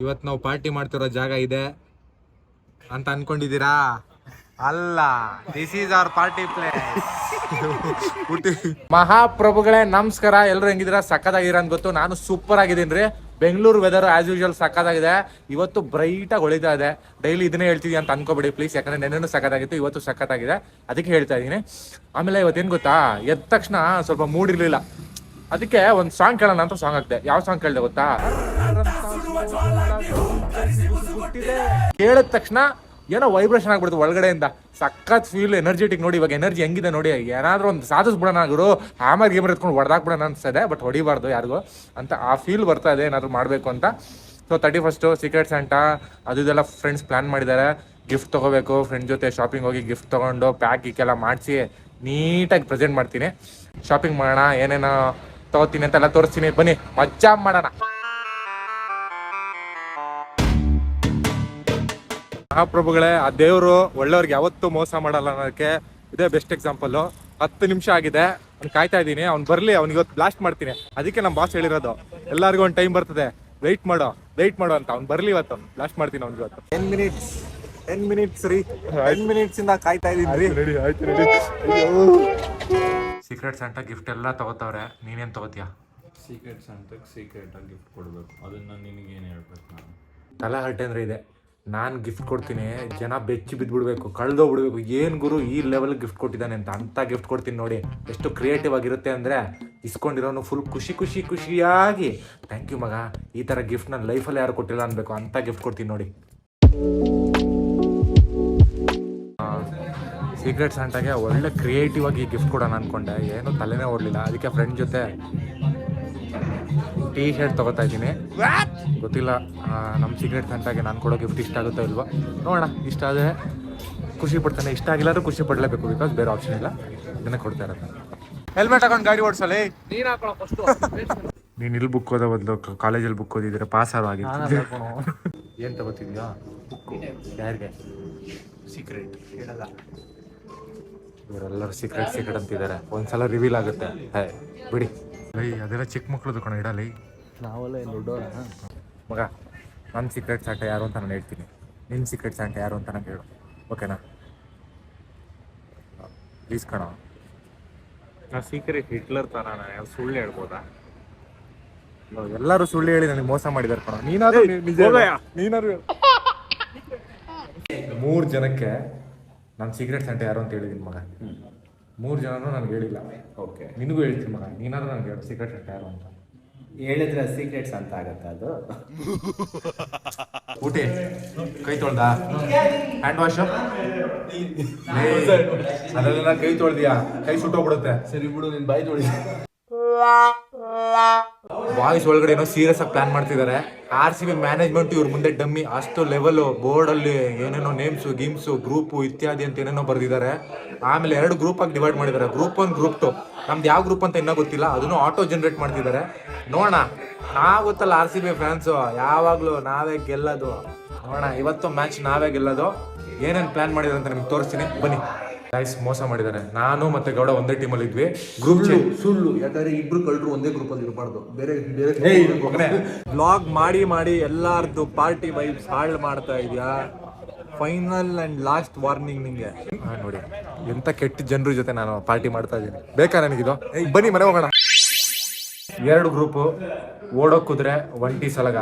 ಇವತ್ತು ನಾವು ಪಾರ್ಟಿ ಮಾಡ್ತಿರೋ ಜಾಗ ಇದೆ ಅಂತ ಅನ್ಕೊಂಡಿದ್ದೀರಾ? ಅಲ್ಲ, this is our party place. ಮಹಾಪ್ರಭುಗಳೇ ನಮಸ್ಕಾರ. ಎಲ್ಲರೂ ಹೆಂಗಿದ್ದೀರಾ? ಸಕ್ಕತ್ತಾಗಿರ ಅಂತ ಗೊತ್ತು. ನಾನು ಸೂಪರ್ ಆಗಿದ್ದೀನಿ ರೀ. ಬೆಂಗಳೂರು ವೆದರ್ ಆಸ್ ಯೂಶುವಲ್ ಸಕ್ಕತ್ತಾಗಿದೆ. ಇವತ್ತು ಬ್ರೈಟಾಗಿ ಹೊಳಿತಾ ಇದೆ. ಡೈಲಿ ಇದನ್ನೇ ಹೇಳ್ತಿದ್ದೀನಿ ಅಂತ ಅನ್ಕೋಬೇಡಿ ಪ್ಲೀಸ್, ಯಾಕಂದ್ರೆ ನೆನ್ನೆನೂ ಸಕ್ಕತ್ತಾಗಿತ್ತು, ಇವತ್ತು ಸಕ್ಕತ್ತಾಗಿದೆ, ಅದಕ್ಕೆ ಹೇಳ್ತಾ ಇದ್ದೀನಿ. ಆಮೇಲೆ ಇವತ್ತೇನು ಗೊತ್ತಾ, ಎದ್ದ ತಕ್ಷಣ ಸ್ವಲ್ಪ ಮೂಡ್ ಇರಲಿಲ್ಲ, ಅದಕ್ಕೆ ಒಂದು ಸಾಂಗ್ ಕೇಳೋಣ ಅಂತ ಸಾಂಗ್ ಹಾಕ್ದೆ. ಯಾವ ಸಾಂಗ್ ಕೇಳಿದೆ ಗೊತ್ತಾ? ಕೇಳಿದ ತಕ್ಷಣ ಏನೋ ವೈಬ್ರೇಷನ್ ಆಗ್ಬಿಡ್ತು ಒಳಗಡೆಯಿಂದ. ಸಖತ್ ಫೀಲ್, ಎನರ್ಜೆಟಿಕ್. ನೋಡಿ ಇವಾಗ ಎನರ್ಜಿ ಹೆಂಗಿದೆ ನೋಡಿ. ಏನಾದರೂ ಒಂದು ಸಾಧಿಸ್ಬಿಡೋಣ ಗುರು, ಹ್ಯಾಮರ್ ಗೇಮರ್ ಎತ್ಕೊಂಡು ಹೊಡೆದಾಕ್ಬಿಡೋಣ ಅನ್ಸ್ತದೆ, ಬಟ್ ಹೊಡಿಬಾರ್ದು ಯಾರಿಗೂ ಅಂತ ಆ ಫೀಲ್ ಬರ್ತಾ ಇದೆ ಏನಾದ್ರು ಮಾಡಬೇಕು ಅಂತ. ಸೊ 31st ಸೀಕ್ರೆಟ್ ಸ್ಯಾಂಟಾ ಅದು ಇದೆಲ್ಲ ಫ್ರೆಂಡ್ಸ್ ಪ್ಲ್ಯಾನ್ ಮಾಡಿದ್ದಾರೆ. ಗಿಫ್ಟ್ ತೊಗೋಬೇಕು, ಫ್ರೆಂಡ್ ಜೊತೆ ಶಾಪಿಂಗ್ ಹೋಗಿ ಗಿಫ್ಟ್ ತೊಗೊಂಡು ಪ್ಯಾಕ್ ಗೀಕೆಲ್ಲ ಮಾಡಿಸಿ ನೀಟಾಗಿ ಪ್ರೆಸೆಂಟ್ ಮಾಡ್ತೀನಿ. ಶಾಪಿಂಗ್ ಮಾಡೋಣ, ಏನೇನೋ ತಗೋತೀನಿ ಅಂತೆಲ್ಲ ತೋರಿಸ್ತೀನಿ, ಬನ್ನಿ ಮಜಾ ಮಾಡೋಣ. ಮಹಾಪ್ರಭುಗಳೇ, ಆ ದೇವರು ಒಳ್ಳೆಯವ್ರಿಗೆ ಯಾವತ್ತೂ ಮೋಸ ಮಾಡಲ್ಲ ಅನ್ನೋದಕ್ಕೆ ಇದೇ ಬೆಸ್ಟ್ ಎಕ್ಸಾಂಪಲ್ಲು. 10 ನಿಮಿಷ ಆಗಿದೆ, ಅವ್ನು ಕಾಯ್ತಾ ಇದ್ದೀನಿ, ಅವ್ನು ಬರಲಿ, ಅವ್ನಿಗೆ ಇವತ್ತು ಬ್ಲಾಸ್ಟ್ ಮಾಡ್ತೀನಿ. ಅದಕ್ಕೆ ನಮ್ಮ ಬಾಸ್ ಹೇಳಿರೋದು ಎಲ್ಲರಿಗೂ ಒಂದು ಟೈಮ್ ಬರ್ತದೆ, ವೆಯ್ಟ್ ಮಾಡೋ ಅಂತ. ಅವ್ನು ಬರಲಿ, ಇವತ್ತು ಅವ್ನು ಬ್ಲಾಸ್ಟ್ ಮಾಡ್ತೀನಿ. ಅವ್ನಿಗೆ ಇವತ್ತು 10 ಮಿನಿಟ್ಸ್ ರೀ, 10 ಮಿನಿಟ್ಸಿಂದ ಕಾಯ್ತಾ ಇದ್ದೀನಿ ರೀ. ಆಯ್ತು ರೆಡಿ. ಸೀಕ್ರೆಟ್ ಸ್ಯಾಂಟಾ ಗಿಫ್ಟ್ ಎಲ್ಲ ತಗೋತಾವ್ರೆ, ನೀನೇನು ತಗೋತೀಯಾ? ಸೀಕ್ರೆಟ್ ಸ್ಯಾಂಟಾಗೆ ಸೀಕ್ರೆಟಾಗಿ ಗಿಫ್ಟ್ ಕೊಡಬೇಕು, ಅದನ್ನು ನಿನಗೇನು ಹೇಳ್ಬೇಕು? ನಾನು ತಲೆ ಹರಟೆ ಅಂದರೆ ಇದೆ. ನಾನು ಗಿಫ್ಟ್ ಕೊಡ್ತೀನಿ, ಜನ ಬೆಚ್ಚಿ ಬಿದ್ದುಬಿಡ್ಬೇಕು, ಕಳೆದೋಗ್ಬಿಡ್ಬೇಕು, ಏನು ಗುರು ಈ ಲೆವೆಲ್ ಗಿಫ್ಟ್ ಕೊಟ್ಟಿದ್ದಾನೆ ಅಂತ ಗಿಫ್ಟ್ ಕೊಡ್ತೀನಿ ನೋಡಿ. ಎಷ್ಟು ಕ್ರಿಯೇಟಿವ್ ಆಗಿರುತ್ತೆ ಅಂದರೆ, ಇಸ್ಕೊಂಡಿರೋನು ಫುಲ್ ಖುಷಿಯಾಗಿ ಥ್ಯಾಂಕ್ ಯು ಮಗ, ಈ ಥರ ಗಿಫ್ಟ್ ನನ್ನ ಲೈಫಲ್ಲಿ ಯಾರು ಕೊಟ್ಟಿಲ್ಲ ಅನ್ಬೇಕು, ಅಂತ ಗಿಫ್ಟ್ ಕೊಡ್ತೀನಿ ನೋಡಿ. ಸೀಕ್ರೆಟ್ ಸ್ಯಾಂಟಾಗೆ ಒಳ್ಳೆ ಕ್ರಿಯೇಟಿವ್ ಆಗಿ ಗಿಫ್ಟ್ ಕೊಡೋಣ ಅಂದ್ಕೊಂಡೆ, ಏನೂ ತಲೆನೇ ಓಡಲಿಲ್ಲ. ಅದಕ್ಕೆ ಫ್ರೆಂಡ್ ಜೊತೆ ಟೀ ಶರ್ಟ್ ತೊಗೋತಾ ಇದ್ದೀನಿ. ಗೊತ್ತಿಲ್ಲ ನಮ್ಮ ಸೀಕ್ರೆಟ್ ಸ್ಯಾಂಟಾಗೆ ನಾನು ಕೊಡೋ ಗಿಫ್ಟ್ ಇಷ್ಟ ಆಗುತ್ತೋ ಇಲ್ವೋ, ನೋಡೋಣ. ಇಷ್ಟ ಆದರೆ ಖುಷಿ ಪಡ್ತಾನೆ, ಇಷ್ಟ ಆಗಿಲ್ಲಾದ್ರೂ ಖುಷಿ ಪಡಲೇಬೇಕು, ಬಿಕಾಸ್ ಬೇರೆ ಆಪ್ಷನ್ ಇಲ್ಲ. ಇದನ್ನೇ ಕೊಡ್ತಾ ಇರೋದು. ಹೆಲ್ಮೆಟ್ ಹಾಕೊಂಡು ಗಾಡಿ ಓಡಿಸಲಿ. ನೀನು ಇಲ್ಲಿ ಬುಕ್ ಓದೋ ಬದಲು ಕಾಲೇಜಲ್ಲಿ ಬುಕ್ ಓದಿದ್ರೆ ಪಾಸ್ ಆಗಿತ್ತು. ಏನು ತಗೋತಿದ್ಯಾ ಬುಕ್ಕು? ಯಾರಿಗೆ? ಸೀಕ್ರೆಟ್ ಹೇಳಲ್ಲ, ಇವರೆಲ್ಲರೂ ಸೀಕ್ರೆಟ್ ಅಂತಿದ್ದಾರೆ. ಒಂದ್ಸಲ ರಿವೀಲ್ ಆಗುತ್ತೆ, ಹೇ ಬಿಡಿ. ಅದೆಲ್ಲ ಚಿಕ್ಕ ಮಕ್ಳದು ಕಣ, ಇಡಲಿ. ನಾವೆಲ್ಲ ಏನು ದೊಡ್ಡವರ ಮಗ. ನನ್ನ ಸೀಕ್ರೆಟ್ ಸ್ಯಾಂಟಾ ಯಾರು ಅಂತ ನಾನು ಹೇಳ್ತೀನಿ, ನಿನ್ನ ಸೀಕ್ರೆಟ್ ಸ್ಯಾಂಟಾ ಯಾರು ಅಂತ ನಂಗೆ ಹೇಳು, ಓಕೆನಾ? ಪ್ಲೀಸ್ ಕಣ. ನಾ ಸೀಕ್ರೆಟ್ ಹಿಟ್ಲರ್ ಥರ ನಾನು ಸುಳ್ಳು ಹೇಳ್ಬೋದಾ? ಎಲ್ಲರೂ ಸುಳ್ಳು ಹೇಳಿ ನನಗೆ ಮೋಸ ಮಾಡಿದಾರೆ ಕಣ. ನೀನಾದ್ರೂ 3 ಜನಕ್ಕೆ ನನ್ನ ಸೀಕ್ರೆಟ್ ಸ್ಯಾಂಟಾ ಯಾರು ಅಂತ ಹೇಳಿದ್ದೀನಿ ಮಗ. 3 ಜನನೂ ನನಗೆ ಹೇಳಿಲ್ಲ. ಓಕೆ, ನಿನಗೂ ಹೇಳ್ತೀನಿ ಮಗ, ನೀನಾದ್ರೂ ನನಗೆ ಹೇಳು ಸೀಕ್ರೆಟ್ ಸ್ಯಾಂಟಾ ಯಾರು ಅಂತ. ಹೇಳಿದ್ರೆ ಸೀಕ್ರೆಟ್ಸ್ ಅಂತ ಆಗತ್ತೆ ಅದು. ಊಟಿ ಕೈ ತೊಳ್ದ? ಹ್ಯಾಂಡ್ ವಾಶ್ ಅದೆಲ್ಲ ಕೈ ತೊಳ್ದಿಯಾ? ಕೈ ಸುಟ್ಟೋಗ್ಬಿಡುತ್ತೆ. ಸರಿ ಬಿಡು, ನಿನ್ ಬಾಯಿ ತೊಳಿ. ಬಾಯ್ಸ್ ಒಳಗಡೆ ಏನೋ ಸೀರಿಯಸ್ ಆಗಿ ಪ್ಲಾನ್ ಮಾಡ್ತಿದ್ದಾರೆ. RCB ಮ್ಯಾನೇಜ್ಮೆಂಟ್ ಇವ್ರ ಮುಂದೆ ಡಮ್ಮಿ. ಅಷ್ಟು ಲೆವೆಲ್ ಬೋರ್ಡಲ್ಲಿ ಏನೇನೋ ನೇಮ್ಸು ಗೀಮ್ಸು ಗ್ರೂಪು ಇತ್ಯಾದಿ ಅಂತ ಏನೇನೋ ಬರೆದಿದ್ದಾರೆ. ಆಮೇಲೆ 2 ಗ್ರೂಪ್ ಆಗಿ ಡಿವೈಡ್ ಮಾಡಿದ್ದಾರೆ, ಗ್ರೂಪ್ 1 ಗ್ರೂಪ್ 2. ನಮ್ದು ಯಾವ ಗ್ರೂಪ್ ಅಂತ ಇನ್ನೂ ಗೊತ್ತಿಲ್ಲ, ಅದನ್ನು ಆಟೋ ಜನರೇಟ್ ಮಾಡ್ತಿದ್ದಾರೆ. ನೋಡೋಣ, ನಾವು ಗೊತ್ತಲ್ಲ RCB ಫ್ಯಾನ್ಸು, ಯಾವಾಗಲೂ ನಾವೇ ಗೆಲ್ಲೋದು. ನೋಡೋಣ, ಇವತ್ತು ಮ್ಯಾಚ್ ನಾವೇ ಗೆಲ್ಲೋದು. ಏನೇನು ಪ್ಲಾನ್ ಮಾಡಿದ್ದಾರೆ ಅಂತ ನಿಮ್ಗೆ ತೋರಿಸ್ತೀನಿ, ಬನ್ನಿ. ಗೈಸ್, ಮೋಸ ಮಾಡಿದ್ದಾರೆ. ನಾನು ಮತ್ತೆ ಗೌಡ ಒಂದೇ ಟೀಮಲ್ಲಿ ಇದ್ವಿ. ಗ್ರೂಪ್ ಸುಳ್ಳು, ಯಾಕಂದ್ರೆ ಇಬ್ರು ಕಳ್ಳರು ಒಂದೇ ಗ್ರೂಪ್ ಅಲ್ಲಿ ಇರಬಾರ್ದು, ಬೇರೆ ಬ್ಲಾಗ್ ಮಾಡಿ ಎಲ್ಲಾರ್ದು ಪಾರ್ಟಿ ವೈಬ್ಸ್ ಹಾಳು ಮಾಡ್ತಾ ಇದೆಯಾ? ಫೈನಲ್ ಅಂಡ್ ಲಾಸ್ಟ್ ವಾರ್ನಿಂಗ್ ನಿಂಗೆ. ನೋಡಿ ಎಂತ ಕೆಟ್ಟ ಜನರ ಜೊತೆ ನಾನು ಪಾರ್ಟಿ ಮಾಡ್ತಾ ಇದ್ದೀನಿ. ಬೇಕಾ ನನಗಿದು? ಬನ್ನಿ ಮನೆ ಹೋಗೋಣ. 2 ಗ್ರೂಪು. ಓಡೋ ಕುದ್ರೆ ಒಂಟಿ ಸಲಗ.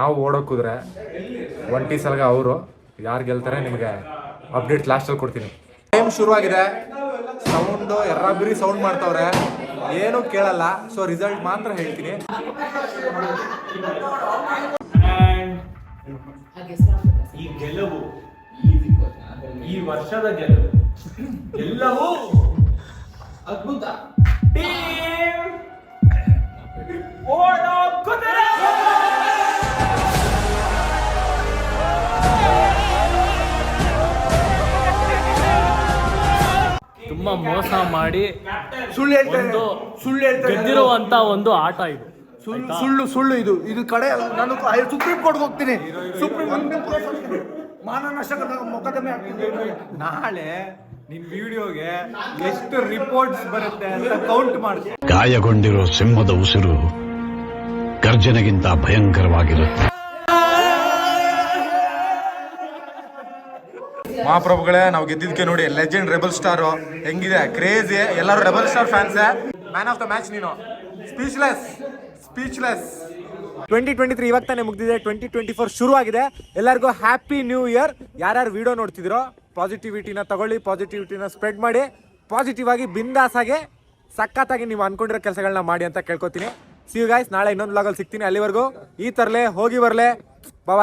ನಾವು ಓಡೋ ಕುದ್ರೆ ಒಂಟಿ ಸಲಗ. ಅವರು ಯಾರು ಗೆಲ್ತಾರೆ ನಿಮಗೆ ಅಪ್ಡೇಟ್ ಲಾಸ್ಟಲ್ಲಿ ಕೊಡ್ತೀನಿ. ಟೈಮ್ ಶುರುವಾಗಿದೆ. ಸೌಂಡು ಎರ್ರಾಬಿರಿ ಸೌಂಡ್ ಮಾಡ್ತಾವ್ರೆ, ಏನೂ ಕೇಳಲ್ಲ. ಸೊ ರಿಸಲ್ಟ್ ಮಾತ್ರ ಹೇಳ್ತೀನಿ. ಈ ಗೆಲುವು, ಈ ವರ್ಷದ ಗೆಲುವು ಎಲ್ಲವೂ ಅದ್ಭುತ. ಓಡೋ ಕುದುರೆ. ತುಂಬಾ ಮೋಸ ಮಾಡಿ ಸುಳ್ಳು ಹೇಳ್ತಾರೆ ಗೆದ್ದಿರುವಂತ ಒಂದು ಆಟ ಇದು. ಸುಳ್ಳು ಇದು ಕಡೆ. ನಾನು ಸುಪ್ರೀಂ ಕೋರ್ಟ್ಗೆ ಹೋಗ್ತೀನಿ. ಮಾನನಷ್ಟ ಮೊಕದ್ದಮೆ ಆಗ್ತಿದೆ. ನಾಳೆ ನಿನ್ ವಿಡಿಯೋಗೆ ಎಷ್ಟು ರಿಪೋರ್ಟ್ಸ್ ಬರುತ್ತೆ ಅಂತ ಕೌಂಟ್ ಮಾಡ್ತೀನಿ. ಗಾಯಗೊಂಡಿರೋ ಸಿಂಹದ ಉಸಿರು ಗರ್ಜನೆಗಿಂತ ಭಯಂಕರವಾಗಿರುತ್ತೆ. ಮಹಾಪ್ರಭುಗಳೇ ನಾವು ಗೆದ್ದಿದ್ಕೆ ನೋಡಿ ಲೆಜೆಂಡ್ ರೆಬಲ್ ಸ್ಟಾರ್ ಹೆಂಗಿದೆ ಕ್ರೇಜಿ ಎಲ್ಲರೂ rebel star fans man of the match ನೀನು ಸ್ಪೀಚ್ಲೆಸ್ 2023 ಇವಾಗ ತಾನೇ ಮುಗ್ದಿದೆ 2024 ಶುರು ಆಗಿದೆ ಎಲ್ಲರಿಗೂ ಹ್ಯಾಪಿ ನ್ಯೂ ಇಯರ್ ಯಾರ್ಯಾರು ವಿಡಿಯೋ ನೋಡ್ತಿದ್ದೀರೋ ಪಾಸಿಟಿವಿಟಿನ ತಗೊಳ್ಳಿ ಪಾಸಿಟಿವಿಟಿನ ಸ್ಪ್ರೆಡ್ ಮಾಡಿ ಪಾಸಿಟಿವ್ ಆಗಿ ಬಿಂದಾಸ್ ಆಗಿ ಸಖತ್ತಾಗಿ ನೀವು ಅನ್ಕೊಂಡಿರೋ ಕೆಲಸಗಳನ್ನ ಮಾಡಿ ಅಂತ ಕೇಳ್ಕೊತೀನಿ ಸಿ ಯು ಗೈಸ್ ನಾಳೆ ಇನ್ನೊಂದು ವ್ಲಾಗಲ್ಲಿ ಸಿಗ್ತೀನಿ ಅಲ್ಲಿವರೆಗೂ ಈ ತರಲೆ ಹೋಗಿ ಬರಲೆ ಬಾಯ್